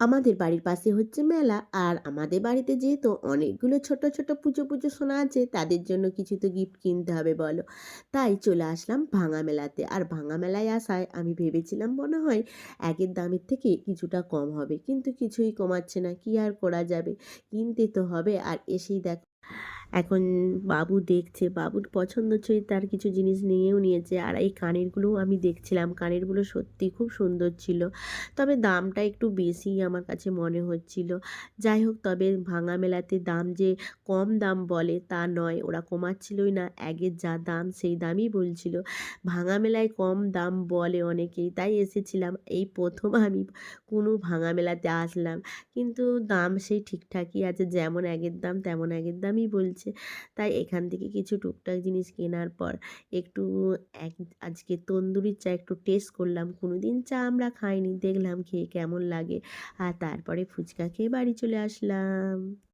আমাদের বাড়ির পাশে হচ্ছে মেলা, আর আমাদের বাড়িতে যেহেতু অনেকগুলো ছোট ছোট পুজো পুজো সোনা আছে, তাদের জন্য কিছু তো গিফট কিনতে হবে বলো। তাই চলে আসলাম ভাঙা মেলাতে। আর ভাঙা মেলায় আসায় আমি ভেবেছিলাম মনে হয় আগের দামের থেকে কিছুটা কম হবে, কিন্তু কিছুই কমাচ্ছে না। কি আর করা যাবে, কিনতে তো হবে। আর এসেই দেখ, এখন বাবু দেখছে, বাবুর পছন্দ হচ্ছে, তার কিছু জিনিস নিয়েও নিয়েছে। আর এই কানেরগুলোও আমি দেখছিলাম, কানেরগুলো সত্যি খুব সুন্দর ছিল, তবে দামটা একটু বেশিই আমার কাছে মনে হচ্ছিল। যাই হোক, তবে ভাঙা মেলাতে দাম যে কম দাম বলে তা নয়, ওরা কমাচ্ছিলই না, আগের যা দাম সেই দামই বলছিল। ভাঙা মেলায় কম দাম বলে অনেকেই, তাই এসেছিলাম। এই প্রথম আমি কোনো ভাঙা মেলাতে আসলাম, কিন্তু দাম সেই ঠিকঠাকই আছে, যেমন আগের দাম তেমন আগের দামই বলছে। তাই এখান থেকে কিছু টুকটাক জিনিস কেনার পর একটু এক আজকে তন্দুরি চা একটু টেস্ট করলাম। কোনোদিন চা আমরা খাইনি, দেখলাম খেয়ে কেমন লাগে। আর তারপরে ফুচকা খেয়ে বাড়ি চলে আসলাম।